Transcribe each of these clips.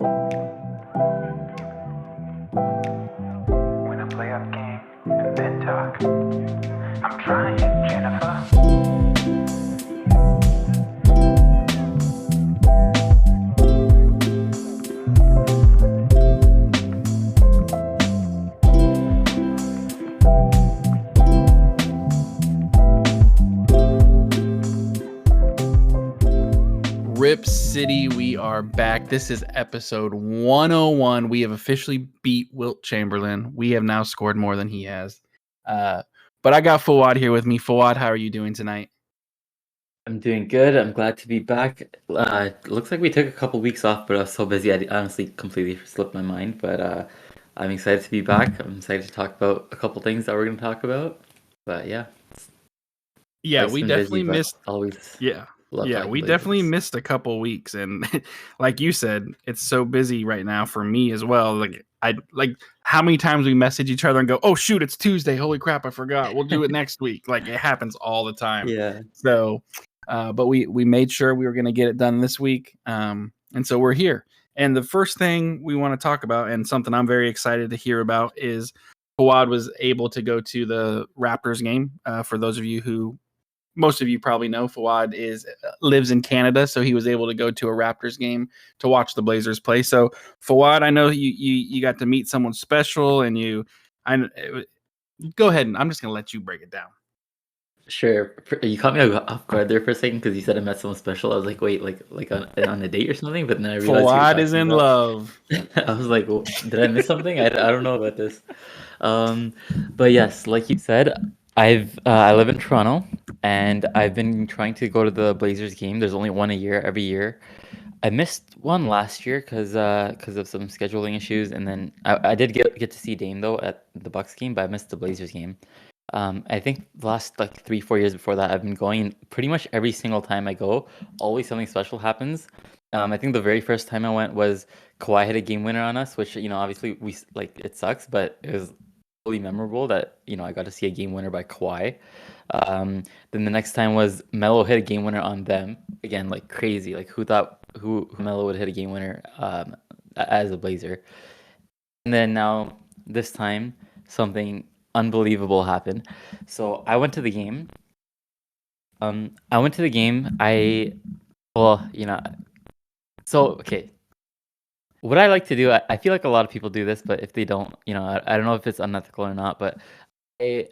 When I play our game and then talk, I'm trying, Jennifer. Rip City, we are back. This is episode 101. We have officially beat Wilt Chamberlain. We have now scored more than he has. But I got Fowad here with me. Fowad, how are you doing tonight? I'm doing good. I'm glad to be back. Looks like we took a couple weeks off, but I was so busy I honestly completely slipped my mind. But I'm excited to be back. I'm excited to talk about a couple things that we're going to talk about. But yeah, life's We been definitely busy, but missed. always Yeah, talking we Blazers. definitely missed a couple weeks, and like you said, it's so busy right now for me as well. Like how many times we message each other and go, "Oh shoot, it's Tuesday! Holy crap, I forgot. We'll do it next week." Like it happens all the time. Yeah. So, but we made sure we were going to get it done this week, and so we're here. And the first thing we want to talk about, and something I'm very excited to hear about, is Fawad was able to go to the Raptors game. For those of you who most of you probably know, Fawad lives in Canada, so he was able to go to a Raptors game to watch the Blazers play. So, Fawad, I know you got to meet someone special, and go ahead, and I'm just gonna let you break it down. Sure. You caught me off guard there for a second because you said I met someone special. I was like, wait, like on a date or something? But then I realized Fawad is in love. I was like, well, did I miss something? I don't know about this. But yes, like you said, I live in Toronto, and I've been trying to go to the Blazers game. There's only one a year, every year. I missed one last year because of some scheduling issues, and then I did get to see Dame though at the Bucks game, but I missed the Blazers game. I think the last like 3-4 years before that, I've been going pretty much every single time I go. Always something special happens. I think the very first time I went was Kawhi hit a game winner on us, which obviously it sucks, but it was really memorable that I got to see a game winner by Kawhi. Then the next time was Melo hit a game winner on them again, like crazy. Like who thought who Melo would hit a game winner as a Blazer? And then now this time something unbelievable happened. So I went to the game. Okay. What I like to do, I feel like a lot of people do this, but if they don't, I don't know if it's unethical or not, but I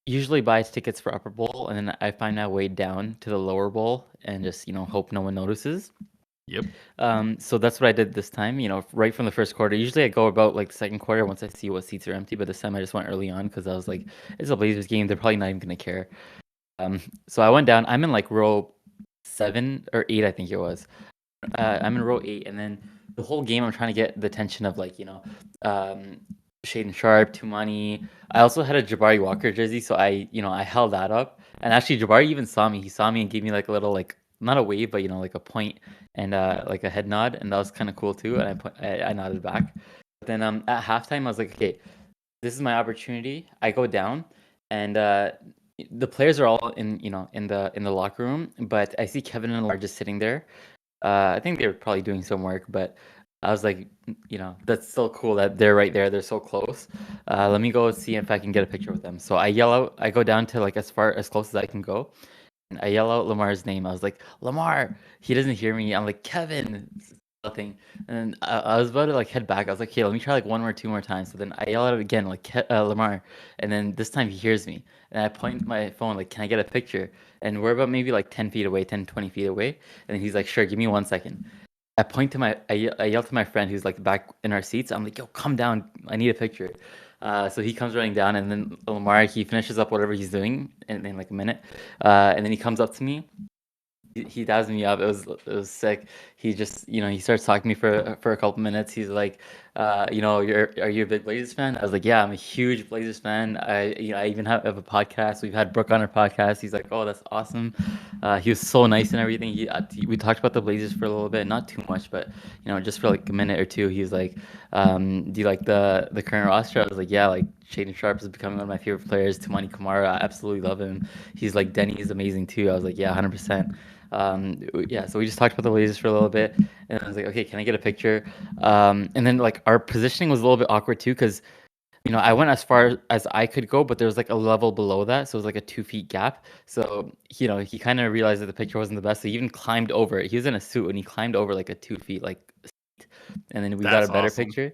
usually buy tickets for upper bowl, and then I find my way down to the lower bowl and just, hope no one notices. Yep. So that's what I did this time, right from the first quarter. Usually I go about like the second quarter once I see what seats are empty, but this time I just went early on because I was like, it's a Blazers game. They're probably not even going to care. So I went down. I'm in like row 7 or 8, I think it was. I'm in row 8, and then the whole game I'm trying to get the attention of like, Shaden Sharp, Tumani. I also had a Jabari Walker jersey, so I held that up. And actually Jabari even saw me. He saw me and gave me like a little like, not a wave, but like a point and like a head nod, and that was kind of cool too. And I nodded back. But then at halftime I was like, okay, this is my opportunity. I go down, and the players are all in the locker room, but I see Kevin and Lamar just sitting there. I think they were probably doing some work, but I was like, that's still cool that they're right there. They're so close. Let me go see if I can get a picture with them. So I yell out. I go down to like as close as I can go. And I yell out Lamar's name. I was like, Lamar. He doesn't hear me. I'm like, Kevin. Nothing. And I was about to like head back. I was like, okay, let me try like one or two more times. So then I yell out again, like Lamar. And then this time he hears me. And I point my phone, like, can I get a picture? And we're about maybe like 10 feet away, 10, 20 feet away. And then he's like, sure, give me 1 second. I yell to my friend who's like back in our seats. I'm like, yo, come down. I need a picture. So he comes running down, and then Lamar, he finishes up whatever he's doing in like a minute. And then he comes up to me. He dabs me up. It was sick. He just, he starts talking to me for a couple minutes. He's like, are you a big Blazers fan? I was like, yeah, I'm a huge Blazers fan. I even have a podcast. We've had Brooke on our podcast. He's like, oh, that's awesome. He was so nice and everything. We talked about the Blazers for a little bit, not too much, but just for like a minute or two. He's like, do you like the current roster? I was like, yeah, like Shaden Sharp is becoming one of my favorite players. Tumani Kamara, I absolutely love him. He's like, Denny is amazing too. I was like, yeah, 100%. So we just talked about the Blazers for a little bit, And I was like, okay, can I get a picture? And then like our positioning was a little bit awkward too, because I went as far as I could go, but there was like a level below that, so it was like a 2 feet gap. So he kind of realized that the picture wasn't the best, so he even climbed over it. He was in a suit and he climbed over like a 2 feet like seat, and then we got a That's better awesome. picture.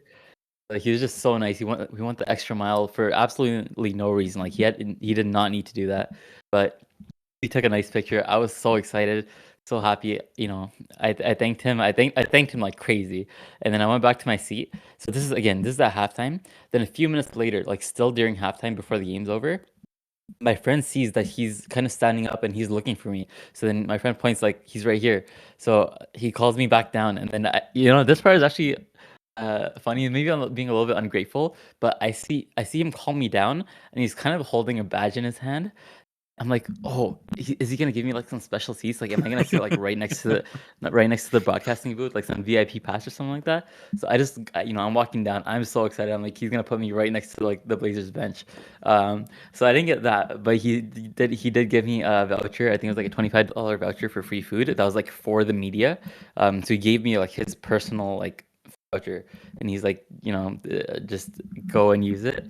Like he was just so nice. He went the extra mile for absolutely no reason. Like he did not need to do that, but he took a nice picture. I was so excited, so happy. I thanked him. I thanked him like crazy, and then I went back to my seat. So this is at halftime. Then a few minutes later, like still during halftime before the game's over, my friend sees that he's kind of standing up and he's looking for me. So then my friend points like he's right here. So he calls me back down, and then this part is actually funny, and maybe I'm being a little bit ungrateful, but I see him call me down, and he's kind of holding a badge in his hand. I'm like, oh, is he gonna give me like some special seats? Like, am I gonna sit like right next to the not right next to the broadcasting booth, like some VIP pass or something like that? So I'm walking down. I'm so excited. I'm like, he's gonna put me right next to like the Blazers bench. So I didn't get that, but he did give me a voucher. I think it was like a $25 voucher for free food. That was like for the media. So he gave me like his personal like voucher, and he's like, just go and use it.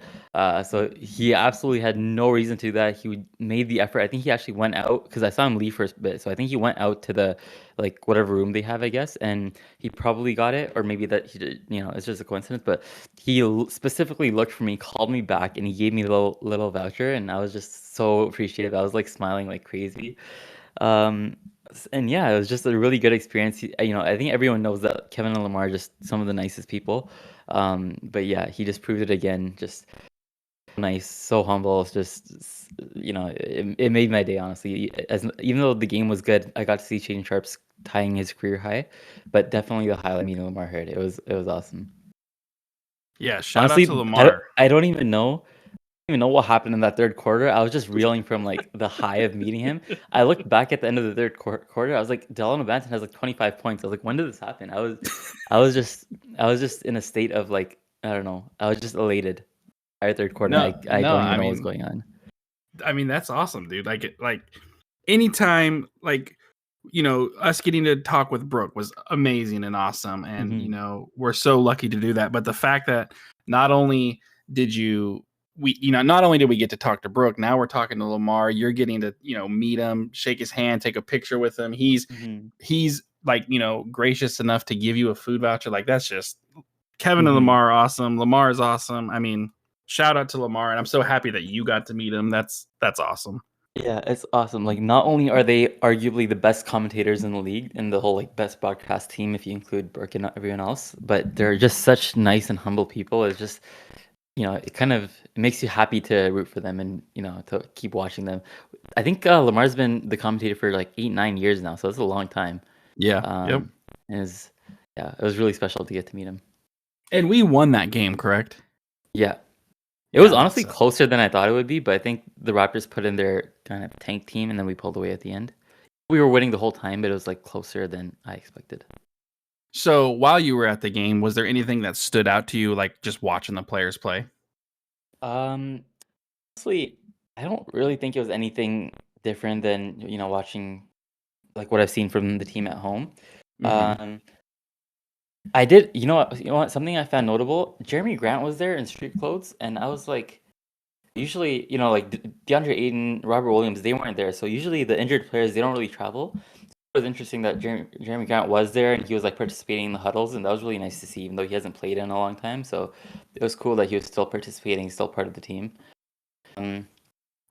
So he absolutely had no reason to do that. Made the effort. I think he actually went out because I saw him leave for a bit. So I think he went out to the like whatever room they have, I guess, and he probably got it, or maybe that he did. It's just a coincidence. But he specifically looked for me, called me back, and he gave me a little voucher, and I was just so appreciative. I was like smiling like crazy. Um, and yeah, it was just a really good experience. I think everyone knows that Kevin and Lamar are just some of the nicest people. But yeah, he just proved it again. Just nice, so humble. It's just it made my day, honestly. Even though the game was good, I got to see Shaden Sharp's tying his career high, but definitely the highlight meeting Lamar Hurd. It was awesome. Yeah, shout out to Honestly, I don't, Lamar. I don't even know what happened in that third quarter. I was just reeling from like the high of meeting him. I looked back at the end of the third quarter. I was like, Delano Banton has like 25 points. I was like, when did this happen? I was just in a state of like, I don't know. I was just elated. Our third quarter. No, I no, don't even I know what's mean, going on. that's awesome, dude. Like anytime, like us getting to talk with Brooke was amazing and awesome, and Hmm. we're so lucky to do that. But the fact that not only did not only did we get to talk to Brooke, now we're talking to Lamar. You're getting to meet him, shake his hand, take a picture with him. Hmm. He's like gracious enough to give you a food voucher. Like that's just Kevin and Hmm. Lamar are awesome. Lamar is awesome. I mean, shout out to Lamar, and I'm so happy that you got to meet him. That's awesome. Yeah, it's awesome. Like, not only are they arguably the best commentators in the league and the whole like best broadcast team, if you include Burke and everyone else, but they're just such nice and humble people. It's just it makes you happy to root for them and to keep watching them. I think Lamar's been the commentator for like 8-9 years now, so it's a long time. Yeah. Yep. Um, and it was really special to get to meet him. And we won that game, correct? Yeah, it was Yeah, honestly closer than I thought it would be, but I think the Raptors put in their kind of tank team, and then we pulled away at the end. We were winning the whole time, but it was like closer than I expected. So while you were at the game, was there anything that stood out to you, like just watching the players play? Um, Honestly, I don't really think it was anything different than watching like what I've seen from the team at home. Mm-hmm. Um, I did, what, something I found notable. Jeremy Grant was there in street clothes, and I was like, usually, like DeAndre Ayton, Robert Williams, they weren't there. So usually the injured players, they don't really travel. It was interesting that Jeremy Grant was there and he was like participating in the huddles, and that was really nice to see, even though he hasn't played in a long time. So it was cool that he was still participating, still part of the team. Um,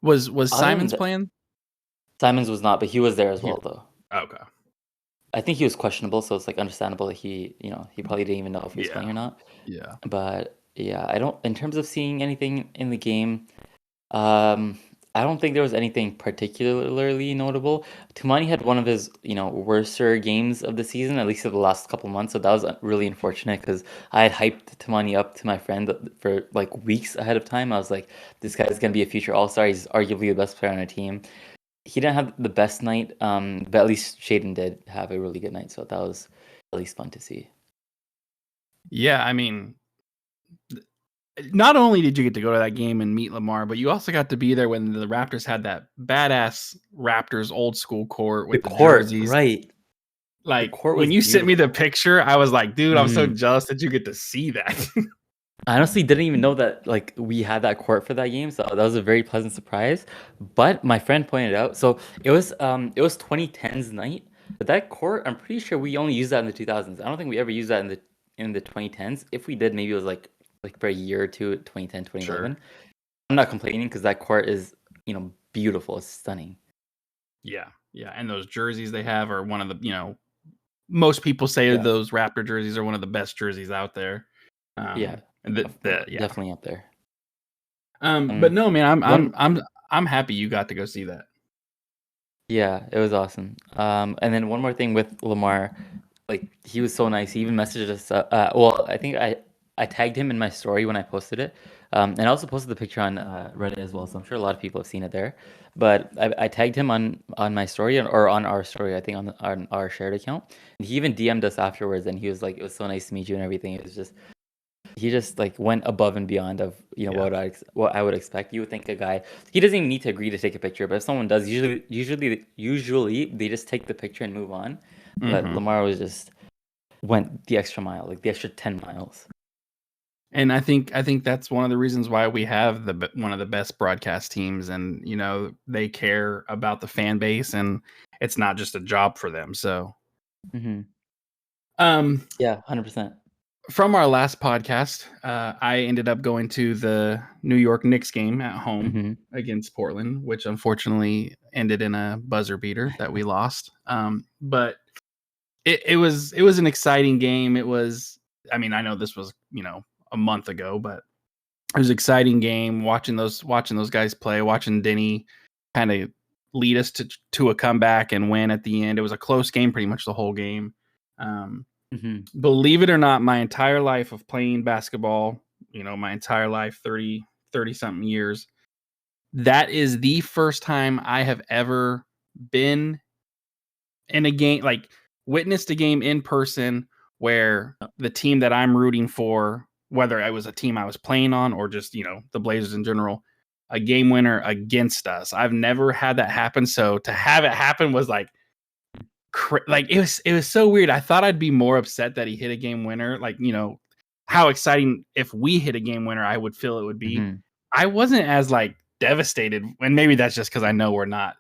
Was Other than Simons that, playing? Simons was not, but he was there as well, though. Okay. I think he was questionable, so it's like understandable that he probably didn't even know if he was playing Yeah. or not. Yeah. But yeah, I don't. In terms of seeing anything in the game, um, I don't think there was anything particularly notable. Tumani had one of his, worser games of the season, at least for the last couple months. So that was really unfortunate because I had hyped Tumani up to my friend for like weeks ahead of time. I was like, this guy's gonna be a future All-Star. He's arguably the best player on our team. He didn't have the best night, but at least Shaden did have a really good night. So that was at least fun to see. Yeah, I mean, not only did you get to go to that game and meet Lamar, but you also got to be there when the Raptors had that badass Raptors old school court The with the court, jerseys. right? Like court when was you sent me the beautiful. picture, I was like, dude, I'm so Mhm. jealous that you get to see that. I honestly didn't even know that like we had that court for that game, so that was a very pleasant surprise. But my friend pointed out, so it was 2010's night, but that court, I'm pretty sure we only used that in the 2000s. I don't think we ever used that in the 2010s. If we did, maybe it was like for a year or two, 2010, Sure. 2011. I'm not complaining because that court is, beautiful. It's stunning. Yeah. Yeah. And those jerseys they have are one of the, most people say Yeah. those Raptor jerseys are one of the best jerseys out there. Yeah. And yeah. Definitely up there. But no, man, One I'm happy you got to go see that. Yeah, it was awesome. And then one more thing with Lamar, like he was so nice. He even messaged us. Well, I think I tagged him in my story when I posted it, and I also posted the picture on Reddit as well. So I'm sure a lot of people have seen it there. But I tagged him on my story or on our story. I think on our shared account. And he even DM'd us afterwards, and he was like, "It was so nice to meet you and everything." It was just he just like went above and beyond of Yeah. what I would expect. You would think a guy he doesn't even need to agree to take a picture, but if someone does, usually they just take the picture and move on. But Mhm. Lamar was just went the extra mile, like the extra 10 miles. And I think that's one of the reasons why we have one of the best broadcast teams, and they care about the fan base, and it's not just a job for them. So, Hmm. um, Yeah, 100%. from our last podcast, I ended up going to the New York Knicks game at home Hmm. against Portland, which unfortunately ended in a buzzer beater that we lost. But it was an exciting game. It was, I mean, I know this was a month ago, but it was an exciting game. Watching those guys play, watching Denny kind of lead us to a comeback and win at the end. It was a close game, pretty much the whole game. Um, Hmm. Believe it or not, my entire life of playing basketball, my entire life, 30 something years, that is the first time I have ever been in a game, like witnessed a game in person where the team that I'm rooting for, whether it was a team I was playing on or just, the Blazers in general, a game winner against us. I've never had that happen. So to have it happen was like, like it was so weird. I thought I'd be more upset that he hit a game winner. Like, how exciting if we hit a game winner, I would feel it would be. Hmm. I wasn't as like devastated, and maybe that's just because I know we're not,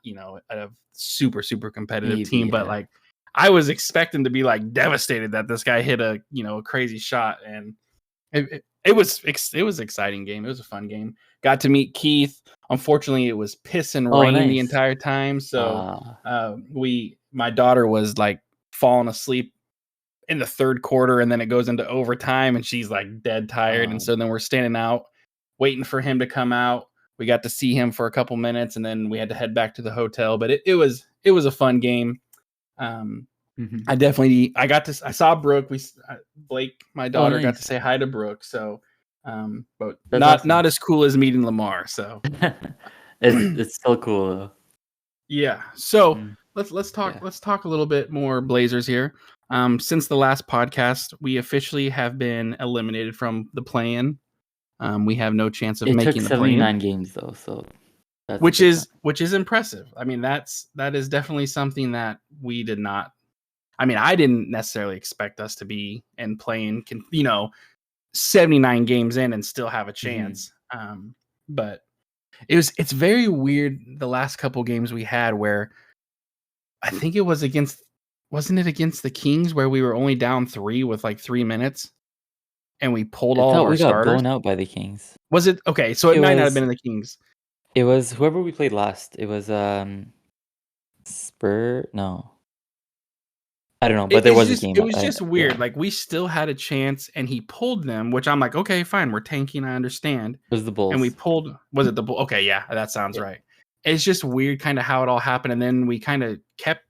a super, super competitive Maybe, team, but yeah. like I was expecting to be like devastated that this guy hit a crazy shot. And it was exciting game. It was a fun game. Got to meet Keith. Unfortunately, it was piss and Oh, rain the nice. entire time. So Uh, my daughter was like falling asleep in the third quarter, and then it goes into overtime, and she's like dead tired. And um, so then we're standing out waiting for him to come out. We got to see him for a couple minutes, and then we had to head back to the hotel. But it was a fun game. Um, mhm. I saw Brooke. Blake, my Oh, daughter, got to nice. say hi to Brooke. So, but That's not awesome. as cool as meeting Lamar. So, It's still cool though. yeah. So Mm, let's yeah. talk a little bit more Blazers here. Since the last podcast, we officially have been eliminated from the play-in. We have no chance of It took making the play-in, 79 games though, so that's a which big is one. which is impressive. I mean, that is definitely something that we did not. I mean, I didn't necessarily expect us to be in playing, 79 games in and still have a Hmm. chance. But it's very weird the last couple games we had where I think it was wasn't it against the Kings where we were only down 3 with like 3 minutes and we pulled I all of thought our we got starters? blown out by the Kings. Was it okay? So it It might not have was been in the Kings. it was whoever we played last. It was Spur. No, I don't know, but It, there it's was a just game. it was just Yeah, weird. Like we still had a chance and he pulled them, which I'm like, okay, fine, we're tanking, I understand. it was the And we Bulls. pulled, was it the Bull? Okay, yeah, that sounds Yeah. right. It's just weird kind of how it all happened. And then we kind of kept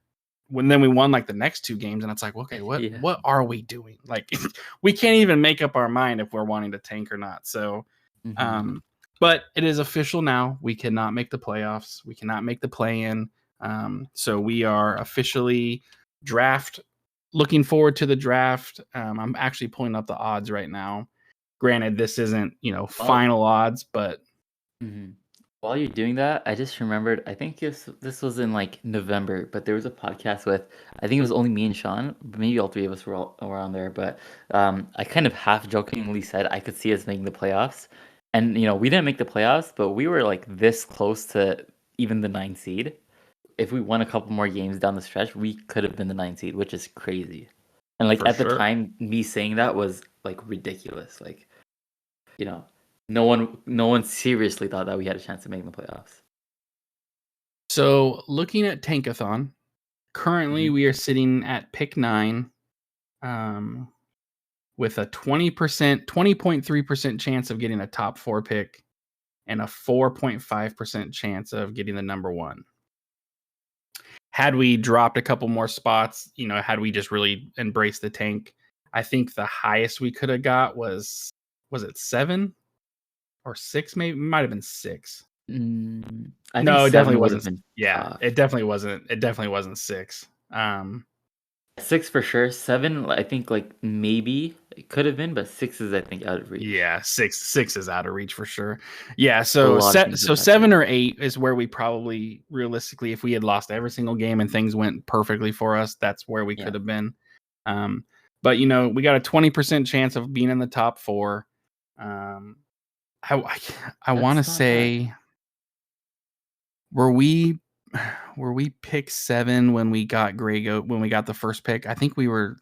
when then we won like the next 2 games, and it's like, okay, what Yeah. what are we doing? Like we can't even make up our mind if we're wanting to tank or not. So Hmm. um but it is official now. We cannot make the playoffs. We cannot make the play in. So we are officially draft looking forward to the draft. I'm actually pulling up the odds right now. Granted, this isn't, Well, final odds, but hmm While you're doing that, I just remembered. I think this was in like November, but there was a podcast with. I think it was only me and Sean. But maybe all three of us were on there. But I kind of half jokingly said I could see us making the playoffs, and we didn't make the playoffs, but we were like this close to even the 9 seed. If we won a couple more games down the stretch, we could have been the 9 seed, which is crazy. And like For at the sure. time, me saying that was like ridiculous. Like you know, no one seriously thought that we had a chance of making the playoffs. So looking at Tankathon, currently Mhm. we are sitting at pick 9, um, with a 20.3% chance of getting a top 4 pick and a 4.5% chance of getting the number 1. Had we dropped a couple more spots, had we just really embraced the tank, I think the highest we could have got was it 7 or 6? Maybe it might have been 6. I think No, it definitely seven would have wasn't. been Yeah, tough. it definitely wasn't. It definitely wasn't 6. 6 for sure. 7, I think like maybe it could have been, but 6 is I think out of reach. Yeah, six is out of reach for sure. Yeah, A so lot of teams so would have to. 7 or 8 is where we probably realistically, if we had lost every single game and things went perfectly for us, that's where we Yeah. could have been. Um, but we got a 20% chance of being in the top 4. Um, I want to That's not bad. say, were we were we pick 7 when we got Grey Goat when we got the first pick? I think we were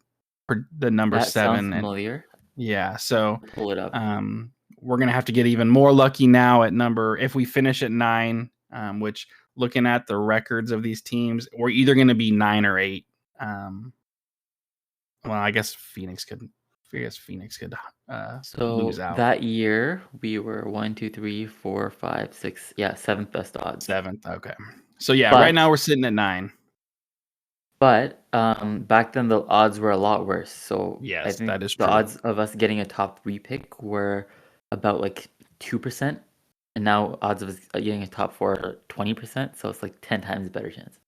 for the number That sounds 7, and familiar. yeah, so Pull it up. we're gonna have to get even more lucky now at number if we finish at 9. Which, looking at the records of these teams, we're either gonna be 9 or 8. Well, I guess Phoenix could. Lose So out that year we were 1, 2, 3, 4, 5, 6. Yeah, seventh best odds. 7th. Okay, so yeah, right But now we're sitting at 9. back then the odds were a lot worse. So I Yes, think that is the true. odds of us getting a top 3 pick were about like 2%, and now odds of us getting a top 4 are 20%. So it's like 10 times better chance.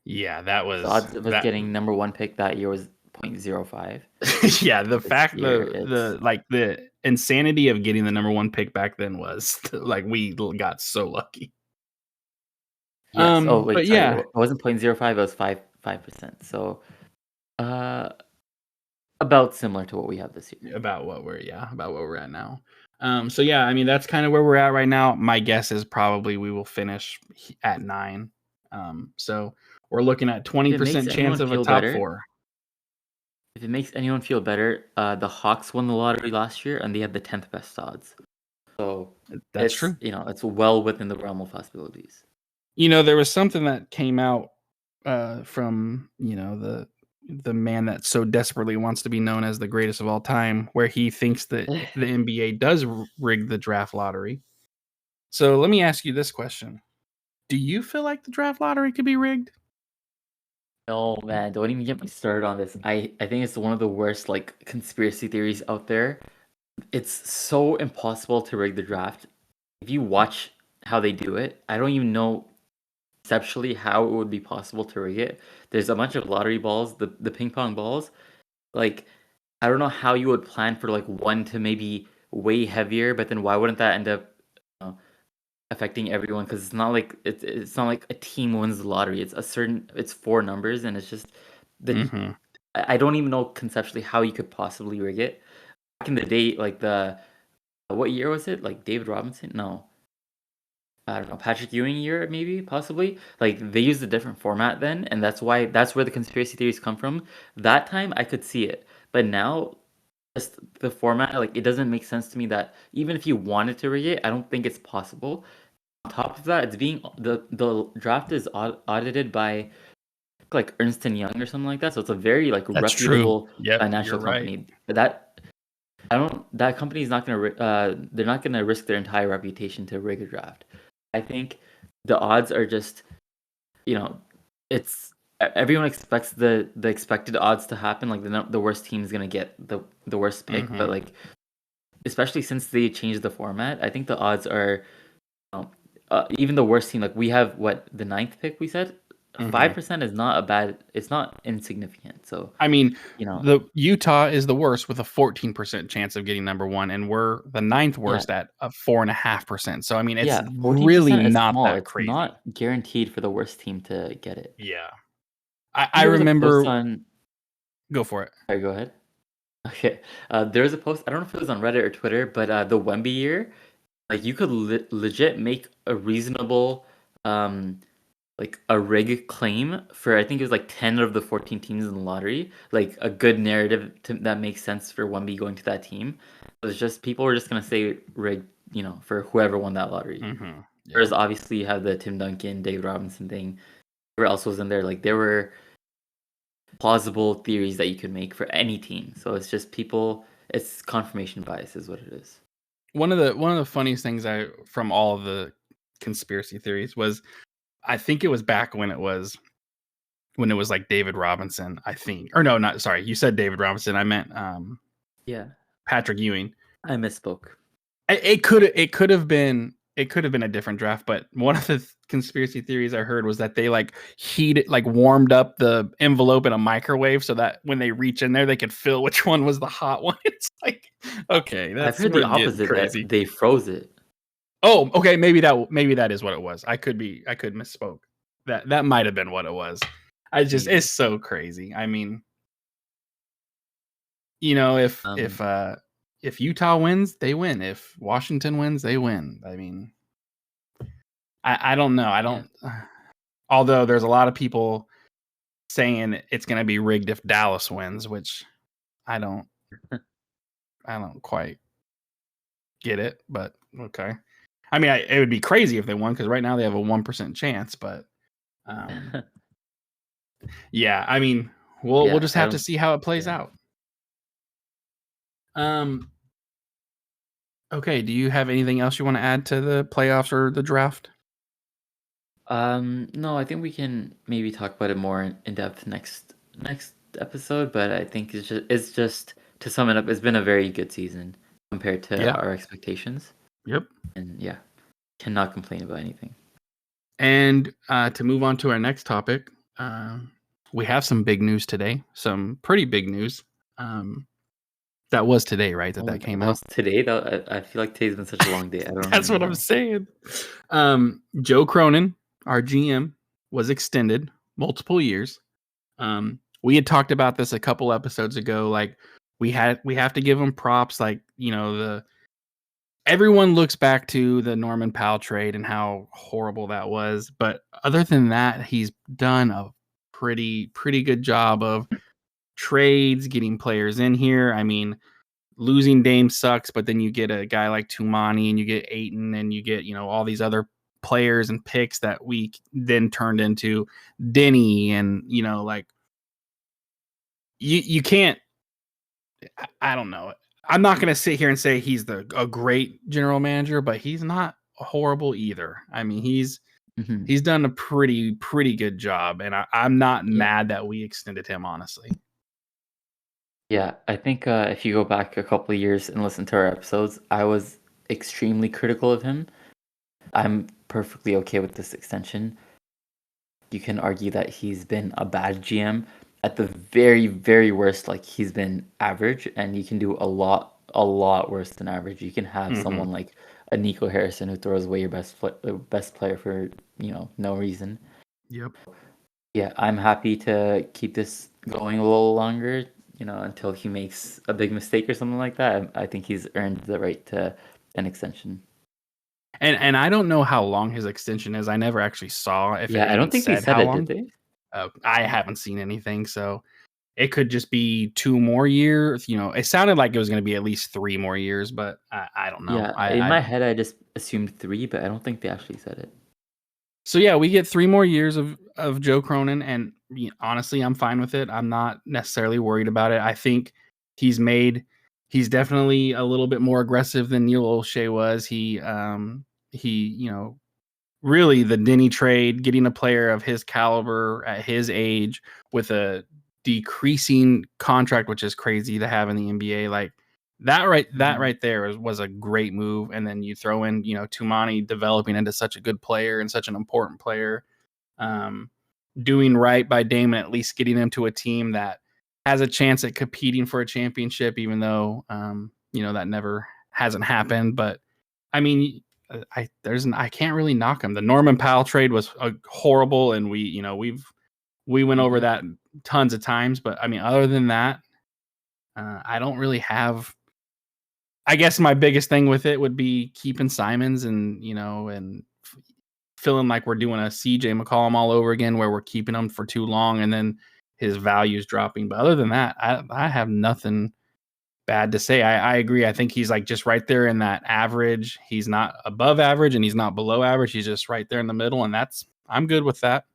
Yeah, that The was odds of us that. getting number 1 pick that year was 0.05. Yeah, the This fact year it's the insanity of getting the number 1 pick back then was like we got so lucky. yes. Oh wait, But sorry. yeah, It wasn't 0.05. It was 5%. So uh, about similar to what we have this year. about what we're at now. So yeah, I mean that's kind of where we're at right now. My guess is probably we will finish at 9. So we're looking at If it makes 20% chance anyone of a feel top better, 4. the Hawks won the lottery last year and they had the 10th best odds. So That's true. it's well within the realm of possibilities. There was something that came out from the man that so desperately wants to be known as the greatest of all time, where he thinks that the NBA does rig the draft lottery. So let me ask you this question: do you feel like the draft lottery could be rigged? No, man, don't even get me started on this. I think it's one of the worst like conspiracy theories out there. It's so impossible to rig the draft. If you watch how they do it, I don't even know conceptually how it would be possible to rig it. There's a bunch of lottery balls, the ping pong balls. Like, I don't know how you would plan for like one to maybe way heavier, but then why wouldn't that end up affecting everyone? Because it's not like a team wins the lottery. It's 4 numbers, and it's just the Mm-hmm. I don't even know conceptually how you could possibly rig it. Back in the day, like the what year was it? Like David Robinson? No, I don't know, Patrick Ewing year, maybe, possibly. Like they used a different format then, and that's where the conspiracy theories come from. That time I could see it, but now just the format, like it doesn't make sense to me that even if you wanted to rig it, I don't think it's possible. On top of that, the draft is audited by like Ernst and Young or something like that, so it's a very like That's true. reputable Yep, financial you're right. company. That company is not gonna they're not gonna risk their entire reputation to rig a draft. I think the odds are just you know it's everyone expects the expected odds to happen. Like the worst team is gonna get the worst pick, Mm-hmm. but like especially since they changed the format, I think the odds are even the worst team. Like we have what the 9th pick we said. 5% is not a bad. It's not insignificant. So I mean, you know, the Utah is the worst with a 14% chance of getting number one, and we're the ninth yeah, worst at a 4.5%. So I mean, it's yeah, really 14% is not small. that It's crazy. not guaranteed for the worst team to get it. Yeah, I I think there was a post remember. on. Go for it. Sorry, go ahead. Okay, there was a post. I don't know if it was on Reddit or Twitter, but the Wemby year, like you could legit make a reasonable, um, like a rig claim for I think it was like 10 of the 14 teams in the lottery, like a good narrative that makes sense for Wemby going to that team. It was just people were just gonna say rig, for whoever won that lottery. Mm-hmm. Yeah. Whereas obviously you have the Tim Duncan, David Robinson thing. Whoever else was in there, like there were plausible theories that you could make for any team. So it's just people. It's confirmation bias, is what it is. One of the funniest things from all of the conspiracy theories was, I think it was back when it was like David Robinson, I think. Or no, not sorry. You said David Robinson. I meant Yeah, Patrick Ewing. I misspoke. It could have been a different draft, but one of the conspiracy theories I heard was that they warmed up the envelope in a microwave so that when they reach in there they could feel which one was the hot one. It's like, okay, I've heard we're the getting opposite crazy. that they froze it. Oh, okay, maybe that is what it was. I could misspoke. That might have been what it was. It's so crazy. I mean, if Utah wins, they win. If Washington wins, they win. I mean, I don't know. I don't. Although there's a lot of people saying it's going to be rigged if Dallas wins, which I don't quite get it. But okay. I mean, it would be crazy if they won because right now they have a 1% chance. But yeah, I mean, we'll just have to see how it plays out. Okay, do you have anything else you want to add to the playoffs or the draft? No, I think we can maybe talk about it more in depth next episode. But I think it's just to sum it up, it's been a very good season compared to our expectations. Yep. And yeah, cannot complain about anything. And to move on to our next topic, we have some big news today. Some pretty big news. That was today, right? That came out today. I feel like today's been such a long day. I don't. That's what I'm saying. Joe Cronin, our GM, was extended multiple years. We had talked about this a couple episodes ago. Like we have to give him props. Like, everyone looks back to the Norman Powell trade and how horrible that was. But other than that, he's done a pretty good job of trades, getting players in here. I mean, losing Dame sucks, but then you get a guy like Tumani and you get Ayton and you get, all these other players and picks that we then turned into Denny and, like you can't, I don't know. I'm not going to sit here and say he's a great general manager, but he's not horrible either. I mean, he's done a pretty good job, and I'm not mad that we extended him, honestly. Yeah, I think if you go back a couple of years and listen to our episodes, I was extremely critical of him. I'm perfectly okay with this extension. You can argue that he's been a bad GM. At the very, very worst, like he's been average, and you can do a lot worse than average. You can have someone like a Nico Harrison who throws away your best player for no reason. Yep. Yeah, I'm happy to keep this going a little longer. Until he makes a big mistake or something like that. I think he's earned the right to an extension. And I don't know how long his extension is. I never actually saw if I don't think they said it, did they? I haven't seen anything, so it could just be 2 more years. It sounded like it was going to be at least 3 more years, but I don't know. Yeah, in my head, I just assumed 3, but I don't think they actually said it. So yeah, we get 3 more years of Joe Cronin, and honestly, I'm fine with it. I'm not necessarily worried about it. I think he's definitely a little bit more aggressive than Neil Olshey was. He really the Denny trade, getting a player of his caliber at his age with a decreasing contract, which is crazy to have in the NBA. Like that right there was a great move. And then you throw in, Tumani developing into such a good player and such an important player. doing right by Dame and at least getting him to a team that has a chance at competing for a championship, even though that never hasn't happened. But I mean, I can't really knock him. The Norman Powell trade was horrible, and we went over that tons of times. But I mean, other than that, I don't really have. I guess my biggest thing with it would be keeping Simons and feeling like we're doing a CJ McCollum all over again, where we're keeping him for too long and then his value's dropping. But other than that, I have nothing bad to say. I agree. I think he's like just right there in that average. He's not above average and he's not below average. He's just right there in the middle, and I'm good with that.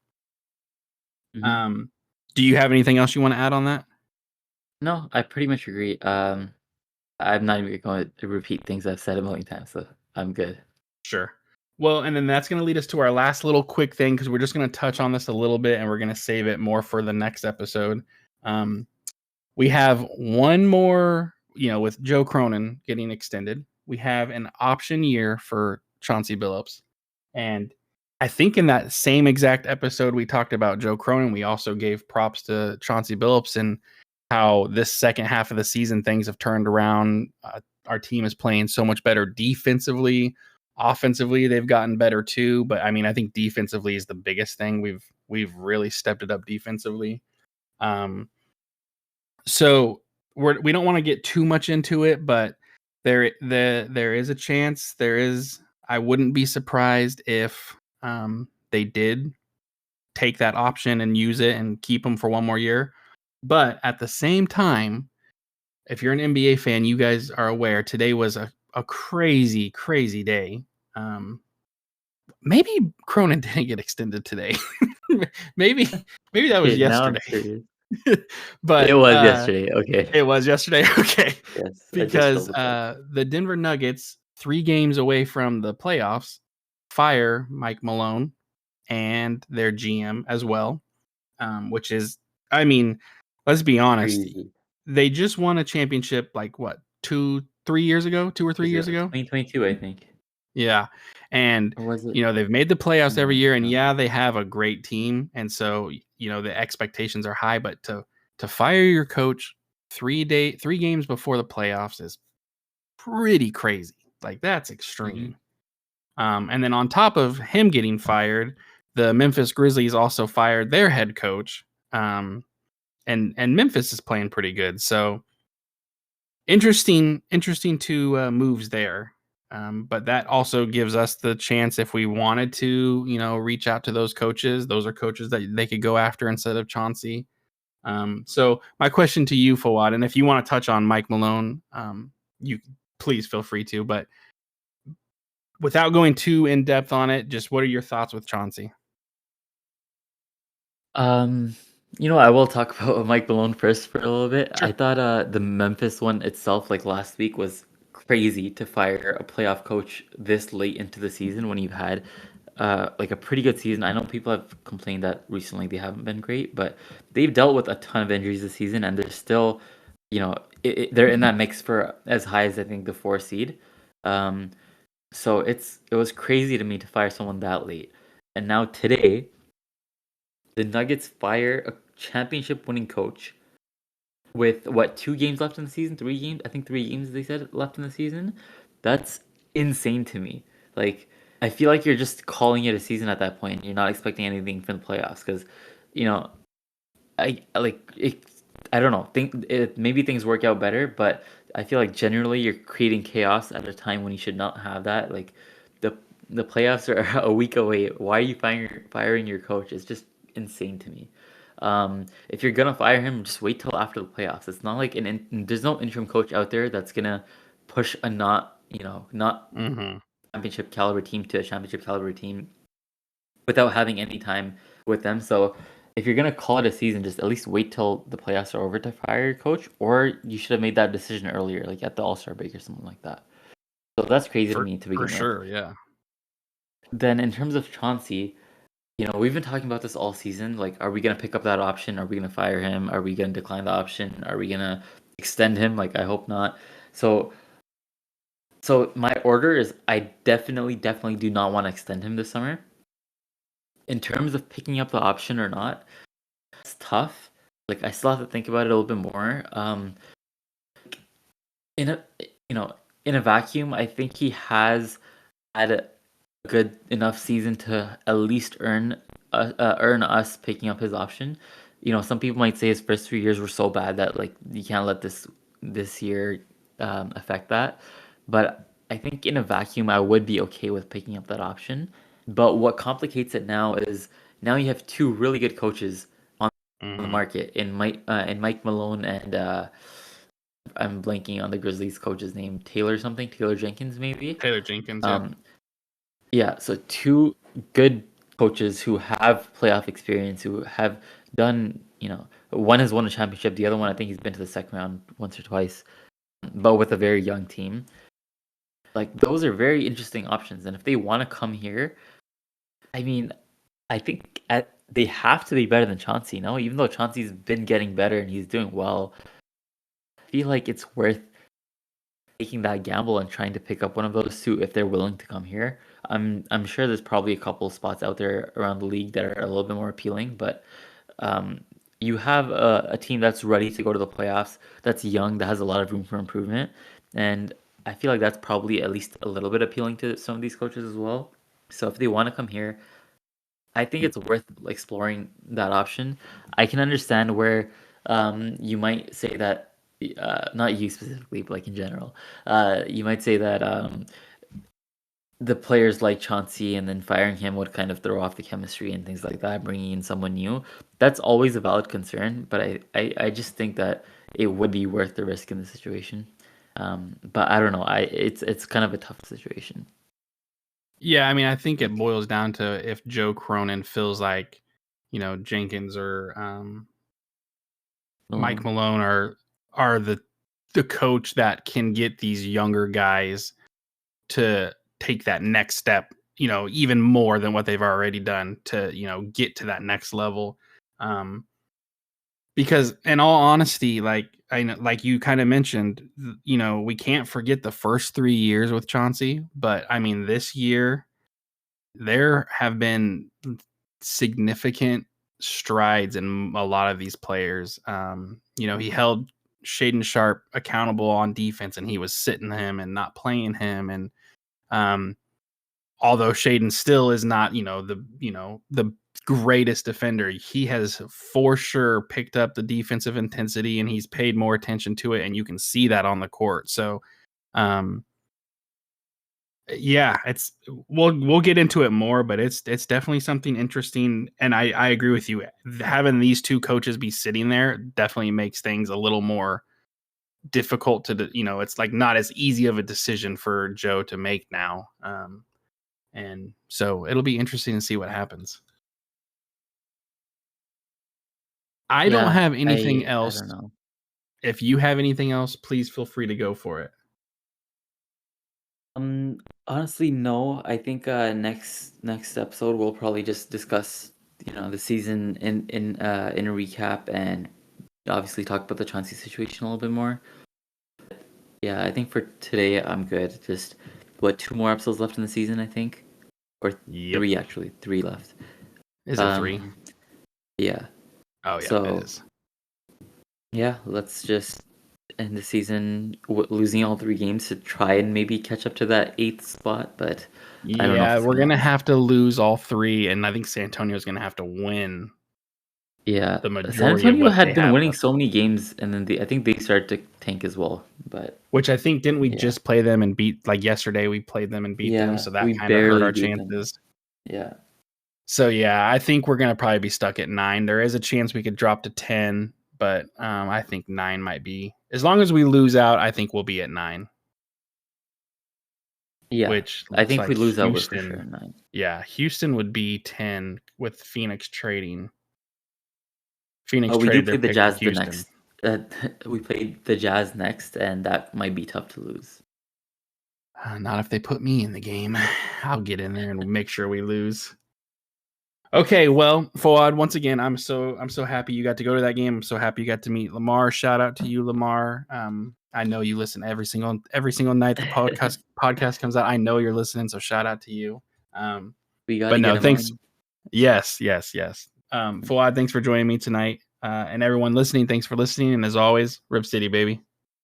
Do you have anything else you want to add on that? No, I pretty much agree. I'm not even going to repeat things I've said a million times, so I'm good. Sure. Well, and then that's going to lead us to our last little quick thing, because we're just going to touch on this a little bit and we're going to save it more for the next episode. We have one more, with Joe Cronin getting extended. We have an option year for Chauncey Billups. And I think in that same exact episode we talked about Joe Cronin, we also gave props to Chauncey Billups and how this second half of the season things have turned around. Our team is playing so much better defensively. Offensively, they've gotten better too. But I mean, I think defensively is the biggest thing. We've really stepped it up defensively. So we don't want to get too much into it, but there is a chance. I wouldn't be surprised if they did take that option and use it and keep him for one more year. But at the same time, if you're an NBA fan, you guys are aware today was a crazy, crazy day. Maybe Cronin didn't get extended today. maybe that was yesterday. But it was yesterday. Okay. It was yesterday. Okay. Yes. Because the Denver Nuggets, 3 games away from the playoffs, fire Mike Malone and their GM as well. Which is, I mean, let's be honest. Crazy. They just won a championship like what, 2 or 3 years ago? 2022, I think. Yeah. And Or was it? they've made the playoffs every year, and they have a great team, and so the expectations are high. But to fire your coach 3 games before the playoffs is pretty crazy. Like, that's extreme. And then on top of him getting fired, the Memphis Grizzlies also fired their head coach. And Memphis is playing pretty good. So interesting 2 moves there. But that also gives us the chance, if we wanted to, reach out to those coaches. Those are coaches that they could go after instead of Chauncey. So my question to you, Fowad, and if you want to touch on Mike Malone, you please feel free to. But without going too in depth on it, just what are your thoughts with Chauncey? I will talk about Mike Malone first for a little bit. Sure. I thought the Memphis one itself, like last week, was crazy to fire a playoff coach this late into the season when you've had like a pretty good season. I know people have complained that recently they haven't been great, but they've dealt with a ton of injuries this season, and they're still, they're in that mix for as high as I think the 4 seed. So it was crazy to me to fire someone that late, and now today, the Nuggets fire a championship-winning coach with 2 games left in the season? 3 games? I think 3 games they said left in the season. That's insane to me. Like, I feel like you're just calling it a season at that point. You're not expecting anything from the playoffs because, I don't know. Maybe things work out better, but I feel like generally you're creating chaos at a time when you should not have that. Like, the playoffs are a week away. Why are you firing your coach? It's just insane to me. If you're gonna fire him, just wait till after the playoffs. It's not like there's no interim coach out there that's gonna push a not championship caliber team to a championship caliber team without having any time with them. So if you're gonna call it a season, just at least wait till the playoffs are over to fire your coach, or you should have made that decision earlier, like at the All-Star break or something like that. So that's crazy to me to begin with. For sure, yeah. Then in terms of Chauncey, we've been talking about this all season. Like, are we going to pick up that option? Are we going to fire him? Are we going to decline the option? Are we going to extend him? Like, I hope not. So my order is I definitely do not want to extend him this summer. in terms of picking up the option or not, it's tough. Like I still have to think about it a little bit more. In a in a vacuum, I think he has had a good enough season to at least earn us picking up his option. Some people might say his first 3 years were so bad that like you can't let this year affect that. But I think in a vacuum, I would be okay with picking up that option. But what complicates it now is now you have two really good coaches on the Mhm. market in Mike Malone and I'm blanking on the Grizzlies coach's name, Taylor Jenkins maybe. Taylor Jenkins, yeah. Yeah, so two good coaches who have playoff experience, who have done, one has won a championship, the other one I think he's been to the second round once or twice, but with a very young team. Like those are very interesting options, and if they want to come here, I mean, I think they have to be better than Chauncey, no? Even though Chauncey's been getting better and he's doing well, I feel like it's worth taking that gamble and trying to pick up one of those two if they're willing to come here. I'm sure there's probably a couple of spots out there around the league that are a little bit more appealing, but you have a team that's ready to go to the playoffs, that's young, that has a lot of room for improvement, and I feel like that's probably at least a little bit appealing to some of these coaches as well. So if they want to come here, I think it's worth exploring that option. I can understand where you might say that, not you specifically, but like in general, you might say that the players like Chauncey and then firing him would kind of throw off the chemistry and things like that, bringing in someone new. That's always a valid concern, but I just think that it would be worth the risk in the situation. But I don't know. It's kind of a tough situation. Yeah, I mean, I think it boils down to if Joe Cronin feels like, Jenkins or Mike Malone are the coach that can get these younger guys to take that next step, even more than what they've already done to, get to that next level. Because in all honesty, like I know, like you kind of mentioned, we can't forget the first 3 years with Chauncey, but I mean, this year there have been significant strides in a lot of these players. He held Shaden Sharp accountable on defense, and he was sitting him and not playing him. And although Shaden still is not, the greatest defender, he has for sure picked up the defensive intensity and he's paid more attention to it, and you can see that on the court. So, yeah, we'll get into it more, but it's definitely something interesting, and I agree with you. Having these two coaches be sitting there definitely makes things a little more difficult to, it's like not as easy of a decision for Joe to make now. And so it'll be interesting to see what happens. I don't have anything I else. don't know. If you have anything else, please feel free to go for it. Honestly, no. I think next episode we'll probably just discuss, the season in a recap and obviously talk about the Chauncey situation a little bit more. Yeah, I think for today I'm good. Just two more episodes left in the season, I think, or three actually, three left. Is it 3? Yeah. Oh yeah, So it is. yeah, let's just end the season losing all 3 games to try and maybe catch up to that 8th spot, but I don't know if Yeah, it's we're gonna happen. have to lose all 3, and I think San Antonio's gonna have to win Yeah, the San majority of Antonio what they had been have winning left. so many games, and then I think they started to tank as well. But Which I think, didn't we yeah, just play them and beat, like yesterday we played them and beat them, yeah, so that we kind of hurt barely our beat them. chances. Yeah, So yeah, I think we're gonna probably be stuck at 9. There is a chance we could drop to 10, but I think 9 might be, as long as we lose out, I think we'll be at 9. yeah. Which I looks think if we like lose out, we're for sure Houston. 9. Yeah, Houston would be 10 with Phoenix trading. Phoenix Oh, we do traded their play the pick to Jazz the Houston. next. We played the Jazz next, and that might be tough to lose. Not if they put me in the game. I'll get in there and make sure we lose. Okay, well, Fowad, once again, I'm so happy you got to go to that game. I'm so happy you got to meet Lamar. Shout out to you, Lamar. I know you listen every single night the podcast comes out. I know you're listening, so shout out to you. We got But to get no, him thanks. on. Yes. Fawad, thanks for joining me tonight. And everyone listening, thanks for listening. And as always, Rip City, baby.